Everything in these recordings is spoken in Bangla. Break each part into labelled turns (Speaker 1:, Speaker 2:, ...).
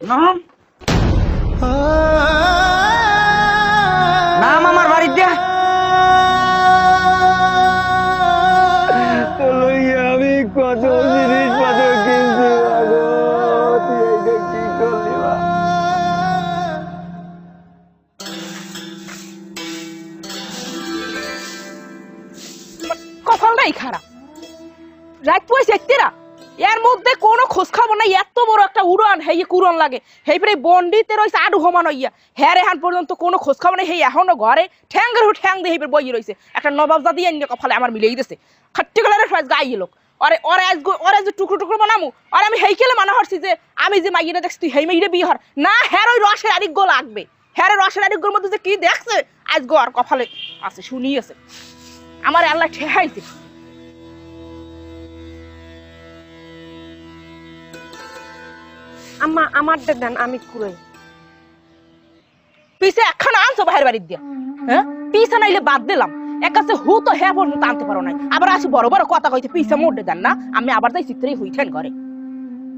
Speaker 1: নাম নাম আমার বাড়ির দিয়া
Speaker 2: আমি কত জিনিসপত্র কিনছি তুই এইটা কি করলি বা?
Speaker 3: কপালটাই খারাপ। রাত পয়সা একতেরা এর মধ্যে কোনো খোঁজ খবর নাই। এত বড় একটা উড়ান হেই কুরন লাগে হেইপরে বন্ডিতে রইছে আডু হমান হইয়া হ্যারে হান পর্যন্ত কোনো খোঁজ খবর নাই। হেই এখনো ঘরে ঠ্যাঙ্গের ঠ্যাং দিয়ে হেইপরে বই রইছে। একটা নবাব জাতি এনে কপালে আমার মিলেই দিছে খাট্টি গলার ফাজ গাই লোক আরে ওরে আজ যে টুকরো টুকরো বানামু আর আমি হেইকেলে মানা হরছি যে আমি যে মাইয়েটা দেখছি তুই হেই মাইয়েটা বিয়ে হর না। হ্যার ওই রসের আরিগ্য লাগবে। হ্যারে রসের আরিগ্যর মধ্যে যে কি দেখছে আজ গো আর কপালে আছে শুনি আছে আমার আল্লাহ ঠেহাইছে।
Speaker 4: আম্মা আমার দেন আমি কুড়াই।
Speaker 3: পিছে একখানা আনছো বাহির বাড়ির দিয়া হ্যাঁ পিছে নাইলে বাদ দিলাম এক কাছে হু তো হ্যাঁ পর্যন্ত আনতে পারো নাই। আবার আসি বড় বড় কথা কইতে পিছে মোড়ে দেন না। আমি আবার তাই চিত্রেই হইতেন করে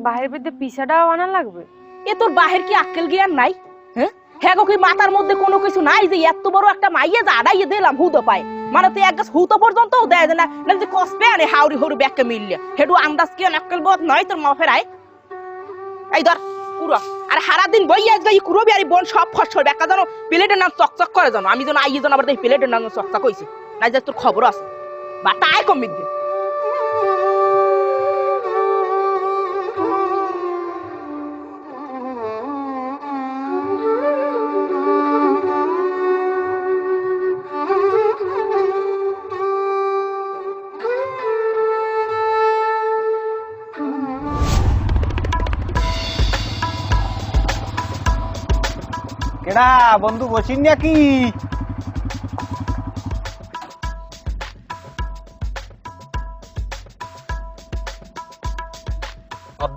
Speaker 4: বাহির বেদে পিসাটাও আনা লাগবে।
Speaker 3: এ তোর বাহির কি আক্কেল জ্ঞান নাই? হ্যাঁ হ্যাঁ গো কি মাথার মধ্যে কোনো কিছু নাই যে এত বড় একটা মাইয়ে যা আড়াইয়ে দিলাম হুতো পায় মানে তুই এক গাছ হুতো পর্যন্ত দেয় না না যে কসপে আনে হাউরি হরু ব্যাগকে মিললে হেডু আন্দাজ কি আক্কেল বোধ নয় তোর মা ফেরায় এই ধর কুড়ো আর সারাদিন বই আজ গাই কুড়ো বিয়ারি বোন সব ফসল ব্যাকা জানো প্লেটের নাম চকচক করে জানো। আমি যেন আইয়ে জানো আবার তাই প্লেটের নাম চকচক হয়েছে না যে তোর খবর আছে বা তাই কমি দিন।
Speaker 2: কেডা বন্ধু বসিন নাকি?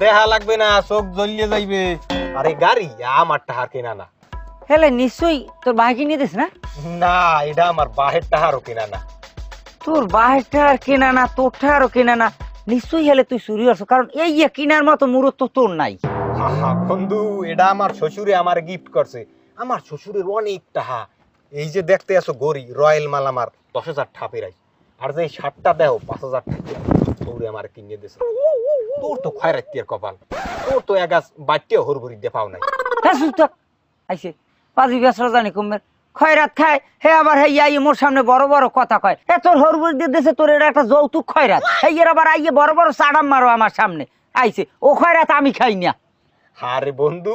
Speaker 2: দেহা লাগবে না, চোখ জ্বলিয়ে যাইবে। আরে গাড়ি আমার টাহার কেনা না।
Speaker 1: হেলে নিশ্চয়ই তোর বাহে কিনে দিস না?
Speaker 2: না এটা আমার বাহের টাহারও কেনা না।
Speaker 1: তোর বাহেরটা আর কেনা না তোরটা আরও কেনা না নিশ্চয়ই হেলে তুই চুরি করছো কারণ এই কিনার মতো মুরত তো তোর নাই।
Speaker 2: বন্ধু এটা আমার শ্বশুরে আমার গিফট করছে। আমার শ্বশুরের অনেক টাহা। এই যে দেখতে আসো গড়ি রয়্যাল মাল আমার 10,000 ঠাপেরাই আর যে শার্টটা দেও 5,000 টাকা আমার কিনে দিছে। তোর তো খয়রাত্তির কপাল, তোর তো এগাছ বাচ্চা হরভরি দেখাও নাই।
Speaker 1: হ্যাঁ সুস্থ আইসে পাঁচি বেসরা জানি কমের খয়রাত খায় হে আবার হে আইয়ে মোর সামনে বড় বড় কথা কয় এ তোর হরবুর দিয়ে দেশে তোর এটা একটা যৌতুক খয়রাত এই এর আবার আইয়ে বড় বড় চাড়াম মারো আমার সামনে আইসে ও খয়রাত আমি খাই না।
Speaker 2: আরে বন্ধু